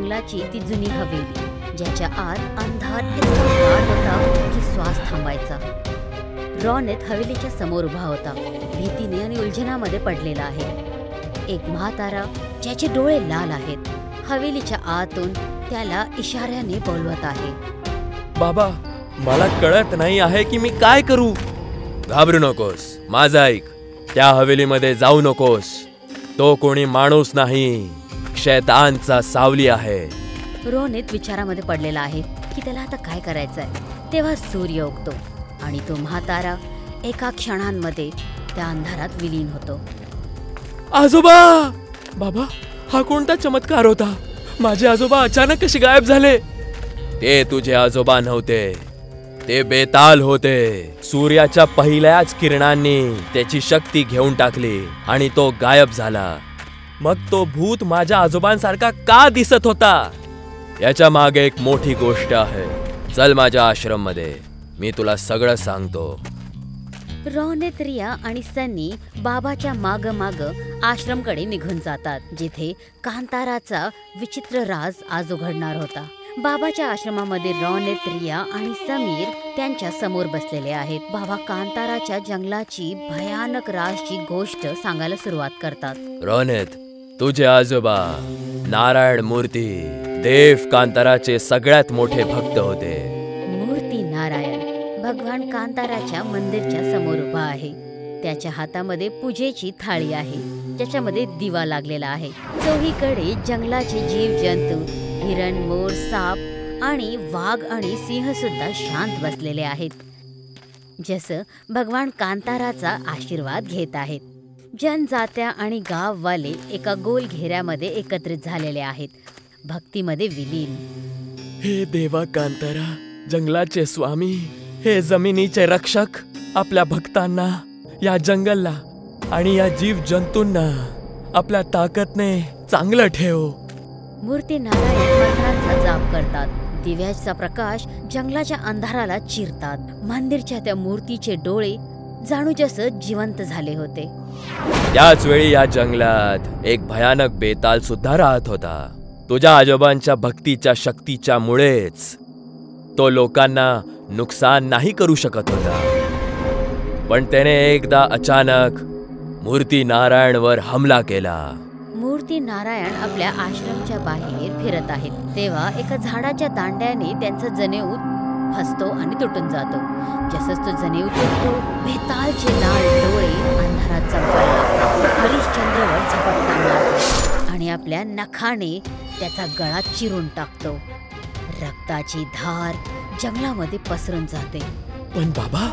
जंगलाची ती जुनी हवेली, ज्याच्या आत अंधार इतका दाट होता की श्वास थांबायचा. रॉनेत हवेलीच्या समोर उभा होता, भीतीने आणि उलझनामध्ये पडलेला आहे. एक म्हातारा ज्याचे डोळे लाल आहेत, हवेलीच्या आतून त्याला इशाऱ्याने बोलवत आहे. बाबा, मला कळत नाही आहे की मी काय करू. घाबरू नकोस, माझं ऐक. त्या हवेलीमध्ये जाऊ नकोस. तो कोणी माणूस नाही, शैतानचा सावली आहे. रॉनेत विचारामध्ये पडलेला आहे की त्याला आता काय करायचंय. तेव्हा सूर्य उगतो आणि तो म्हातारा एका क्षणांमध्ये त्या अंधारात विलीन होतो. आजोबा! बाबा, हा कोणता चमत्कार होता. माझे आजोबा अचानक कसे गायब झाले. ते तुझे आजोबा नव्हते, ते बेताल होते. सूर्याच्या पहिल्याच किरणांनी त्याची शक्ती घेऊन टाकली आणि तो गायब झाला. मग तो भूत माझ्या आजोबांसारखा का दिसत होता? याच्या मागे एक मोठी गोष्ट आहे. चल माझ्या आश्रम मध्ये, मी तुला सगळं सांगतो. रॉनेत, रिया आणि सन्नी बाबाच्या माग माग आश्रमकडे निघून जातात, जिथे कांताराचा विचित्र राज आज उघडणार होता. बाबाच्या आश्रमामध्ये रॉनेत, रिया आणि समीर त्यांच्या समोर बसलेले आहेत. बाबा कांताराच्या जंगलाची भयानक राजची गोष्ट सांगायला सुरुवात करतात. रॉनेत, तुझे आजोबा नारायण मूर्ती देव कांताराचे सगळ्यात मोठे भक्त होते. मूर्ती नारायण भगवान कांताराच्या मंदिरच्या समोर उभा आहे. त्याच्या हातामध्ये पूजेची थाळी आहे, ज्याच्यामध्ये दिवा लागलेला आहे. चोहीकडे जंगलाचे जीव जंतू, हिरण, मोर, साप आणि वाघ आणि सिंह सुद्धा शांत बसलेले आहेत, जसं भगवान कांताराचा आशीर्वाद घेत आहेत. जनजात्या आणि गाववाले एका गोल घेऱ्यामध्ये एकत्रित झालेले आहेत, भक्तीमध्ये विलीन. हे देवा कांतारा, जंगलाचे स्वामी, हे जमिनीचे रक्षक, आपल्या भक्तांना, या जंगलला आणि या जीव जंतूंना आपल्या ताकदने चांगलं ठेव. मूर्ती नारायण मंत्रांचा जाप करतात. दिव्याचा प्रकाश जंगलाच्या अंधाराला चिरतात. मंदिरच्या त्या मूर्तीचे डोळे जाणू जसं जिवंत झाले होते. त्याच वेळी या जंगलात एक भयानक बेताल सुद्धा राहत होता. तुझ्या आजोबांच्या भक्तीच्या शक्तीच्या मुळेच तो लोकांना नुकसान नाही करू शकत होता. पण त्याने एकदा अचानक मूर्ती नारायणवर हमला केला. मूर्ती नारायण आपल्या आश्रमच्या बाहेर फिरत आहेत, तेव्हा एका झाडाच्या दांड्याने त्यांचा जनेऊ फसतो आणि तुटून जातो. जसंच तो जनेऊ तुटतो, बेतालचे लाल डोळे अंधारात चमकायला हरिश्चंद्रवर झपटका मारतो आणि आपल्या नखाने त्याचा गळा चिरून टाकतो. रक्ताची धार जंगलामध्ये पसरून जाते. पण बाबा,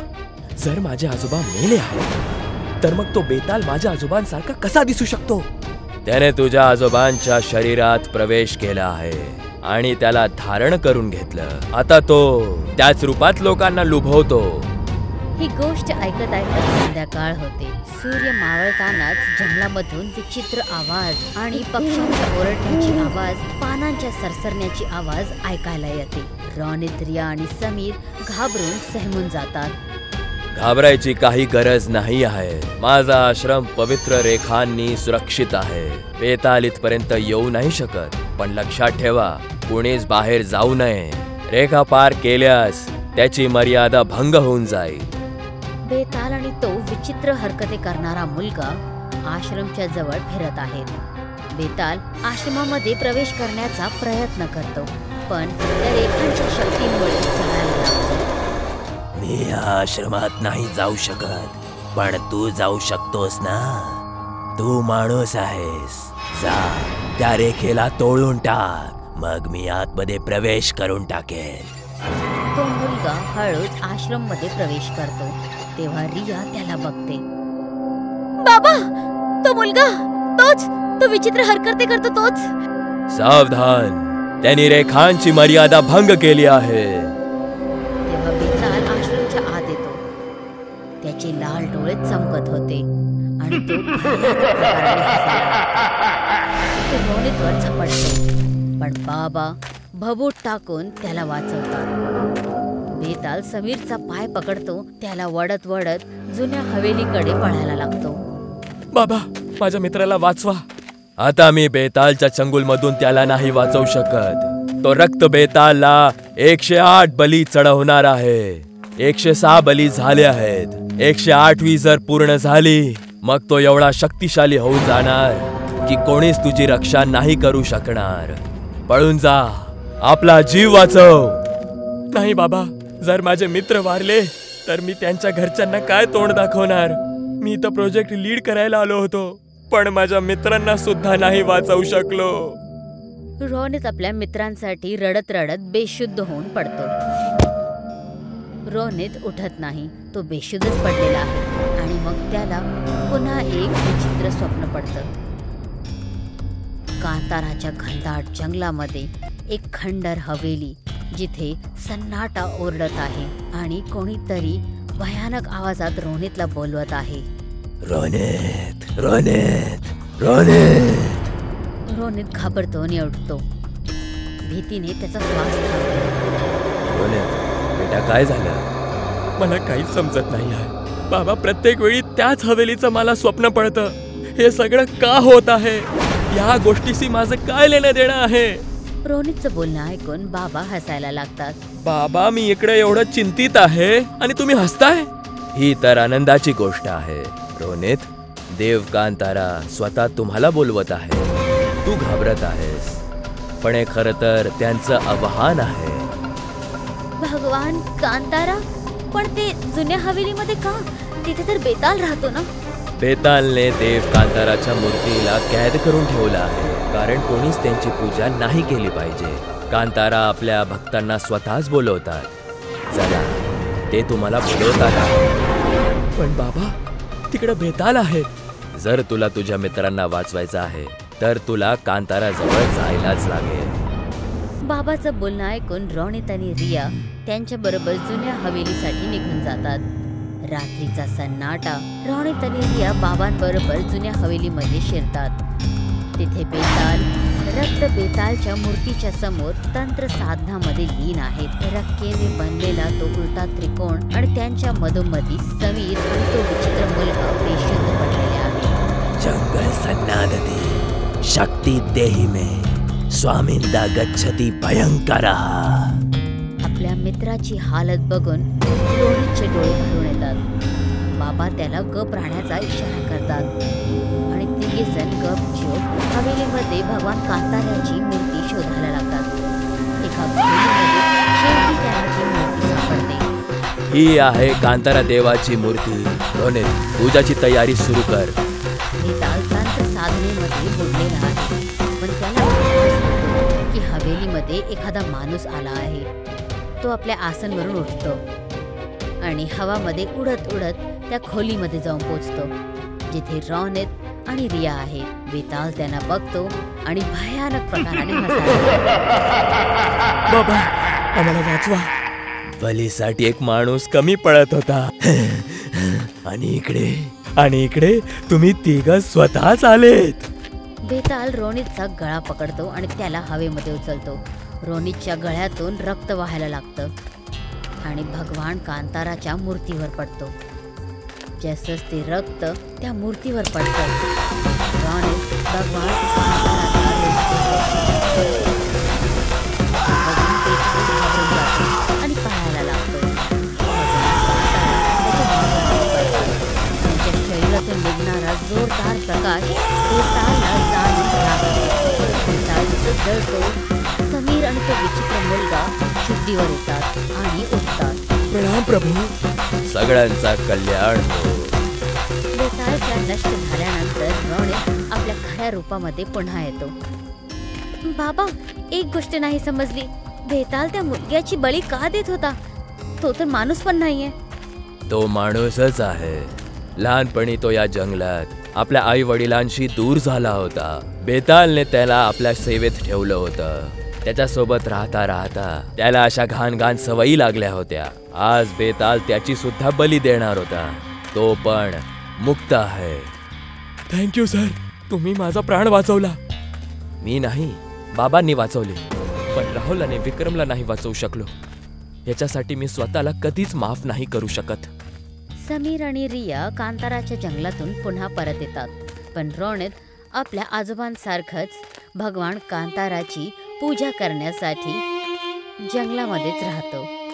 जर माझे आजोबा मेले आहेत तर मग तो बेताल माझ्या आजोबांसारखा कसा दिसू शकतो? त्याने तुझ्या आजोबांच्या शरीरात प्रवेश केला आहे आणि त्याला धारण करून घेतलं. आता तो त्याच रूपात लोकांना लुभवतो. ही गोष्ट ऐकत ऐकत संध्याकाळ होते. सूर्य मावळतानाच जंगलामधून विचित्र आवाज आणि पक्ष्यांच्या ओरडण्याची आवाज, पानांच्या सरसरण्याची आवाज ऐकायला येते. रॉनेत, रिया आणि समीर घाबरून सहमून जातात. घाबरायची काही गरज नाही आहे. माझा आश्रम पवित्र रेखांनी सुरक्षित आहे. बेताल इथपर्यंत येऊ नाही शकत. पण लक्षात ठेवा, कोणीच बाहेर जाऊ नये. रेखा पार केल्यास त्याची मर्यादा भंग होऊन जाईल. बेताल आणि तो विचित्र हरकते करणारा मुलगा आश्रमच्या जवळ फिरत आहेत. बेताल आश्रमामध्ये प्रवेश करण्याचा प्रयत्न करतो, पण त्या रेखांच्या शक्तीमुळे जळायला लागतो. मी या आश्रमात नाही जाऊ शकत, पण तू जाऊ शकतोस ना. तू माणूस आहेस. जा, त्या रेखेला तोडून टाक, मग मी आतमध्ये प्रवेश करून टाकेन. तो मुलगा हळूच आश्रम मध्ये प्रवेश करतो. तेव्हा रिया त्याला बघते. बाबा, तो मुलगा, तोच, तो विचित्र हरकते करतो तोच. सावधान, त्यांनी रेखांची मर्यादा भंग केली आहे. तेव्हा बेताल आश्रमच्या आत येतो. त्याचे लाल डोळे चमकत होते आणि तो भयानक प्रकाराने हसायला लागतो. तो रॉनेतवर झपटतो, पण बाबा भबूत टाकून त्याला वाचवतात. बेताल समीरचा पाय पकडतो. त्याला वडत वडत जुन्या हवेलीकडे पळायला लागतो. बाबा, माझ्या मित्राला वाचवा. आता मी बेतालच्या चंगुलमधून त्याला नाही वाचवू शकत. तो रक्त बेतालला 108 बली चढवणार आहे. 106 बली झाले आहेत. 108वी जर पूर्ण झाली मग तो एवढा शक्तिशाली होऊन जाणार की कोणीच तुझी रक्षा नाही करू शकणार. पळून जा, आपला जीव वाचव. नाही बाबा, जर माझे मित्र वारले तर मी त्यांच्या घरच्यांना काय तोंड दाखवणार. मी तर प्रोजेक्ट लीड करायला आलो होतो, पण माझ्या मित्रांना सुद्धा नाही वाचवू शकलो. रोनित आपल्या मित्रांसाठी रडत रडत बेशुद्ध होऊन पडतो. रोनित उठत नाही, तो बेशुद्धच पडलेला आहे. आणि मग त्याला पुन्हा एक विचित्र स्वप्न पडतं. कांताराच्या घनदाट जंगलामध्ये एक खंडर हवेली, जिथे सन्नाटा ओरडत आहे आणि कोणीतरी भयानक आवाजात रोनितला बोलवत आहे. रोनित, रोनित, रोनित. रोनित घाबरतो आणि उठतो. भीतीने त्याचा श्वास थांबतो. रोनित, बेटा काय झालं? मला काहीच समजत नाही आहे बाबा. प्रत्येक वेळी त्याच हवेलीचं मला स्वप्न पडतं. हे सगळं का होत आहे? या गोष्टीशी माझं काय लेणं देणं आहे? रोनितचं बोलणं ऐकून बाबा हसायला लागतात. बाबा, मी इकडे एवढं चिंतित आहे आणि तुम्ही हसताय? ही तर आनंदाची गोष्ट आहे रोनित. देव कांतारा स्वतः तुम्हाला बोलवत आहे. तू घाबरत आहेस, पण हे खरं तर त्यांचं आव्हान आहे. भगवान कांतारा? पण ते जुन्या हवेलीमध्ये का? तिथे तर बेताल राहतो ना? बेतालने देव कांताराच्या मूर्तीला कैद करून ठेवला आहे, कारण कोणीच त्यांची पूजा नाही केली पाहिजे. कांतारा आपल्या भक्तांना स्वतःच बोलवतात. चला, ते तुम्हाला बोलवतात. पण बाबा, तिकडे बेताल आहेत. जर तुला तुझ्या मित्रांना वाचवायचं आहे तर तुला कांताराजवळ जायलाच लागेल. बाबाचं बोलणं ऐकून रोनित आणि रिया त्यांच्या बरोबर जुन्या हवेलीसाठी निघून जातात. रात्रीचा सन्नाटा. रोनित आणि रिया बाबांबरोबर जुन्या हवेलीमध्ये शिरतात. तिथे बेताल रक्त बेतालच्या मूर्तीच्या समोर तंत्र साधनामध्ये लीन आहेत. रक्केने बनलेला तो उलटा त्रिकोण आणि त्यांच्या मधोमधी समीर आणि तो विचित्र मुलगा बेशुद्ध पडलेले आहे. जंगल सन्नादते शक्ती देही में स्वामिंदा गच्छति भयंकरः. आपल्या मित्राची हालत बघून रोनितचे डोळे भरून येतात. बाबा त्याला गप राहण्याचा इशारा करतात आणि तिघेजण गपचूप हवेलीमध्ये भगवान कांताराची मूर्ती शोधायला लागतात. एका खोलीमध्ये शेवटी त्यांना ती मूर्ती सापडते. ही आहे कांतारा देवाची मूर्ती. रोनित, पूजाची तयारी सुरू कर. बेताल तंत्र साधनेमध्ये बुडलेला आहे, पण त्याला विश्वास होतो की हवेलीमध्ये एखादा माणूस आला आहे. तो आपल्या आसनवरून उठतो आणि हवामध्ये उडत उडत त्या खोलीमध्ये जाऊन पोचतो, जिथे रोनित आणि रिया आहे. बेताल त्यांना बघतो आणि भयानक प्रकाराने हसतो. बाबा, आम्हाला वाचवा. बलीसाठी एक माणूस कमी पडत होता. आणि इकडे तुम्ही तिघ स्वतःच आलेत. बेताल रोनितचा गळा पकडतो आणि त्याला हवेमध्ये उचलतो. रोनितच्या गळ्यातून रक्त वाहायला लागतं आणि भगवान कांताराच्या मूर्तीवर पडतो. जसंच ते रक्त त्या मूर्तीवर पडतं, रोनित भगवान कांताराचा आणि पळायला लागतो. त्याच्या शरीरातून निघणारा जोरदार प्रकाश बेतालला जाणून लागतो. बेताल जळतो. समीर आणि तो विचित्र मुलगा शुद्धीवर येतात आणि उठतात. प्रणाम प्रभू. सगळ्यांचा कल्याण हो. बेतालच्या नष्ट झाल्यानंतर रोनित आपल्या खऱ्या रूपामध्ये पुन्हा येतो. बाबा, एक गोष्ट नाही समजली. बेताल त्या मुलग्याची बळी का देत होता? तो तर माणूस पण नाहीये. तो माणूसच आहे. लहानपणी तो या जंगलात आपल्या आई वडिलांशी दूर झाला होता. बेतालने त्याला आपल्या सेवेत ठेवलं होतं. त्याच्यासोबत राहता राहता त्याला अशा घाण सवयी लागल्या होत्या. आज बेताल त्याची सुद्धा बली देणार होता. तो पण मुक्त आहे. थँक्यू सर, तुम्ही माझा प्राण वाचवला. मी नाही, बाबांनी वाचवले. पण राहुल आणि विक्रमला नाही वाचवू शकलो. याच्यासाठी मी स्वतःला कधीच माफ नाही करू शकत. समीर आणि रिया कांताराच्या जंगलातून पुन्हा परत येतात, पण रोनित आपल्या आजोबांसारखंच भगवान कांताराची पूजा करण्यासाठी जंगलामध्येच राहतो.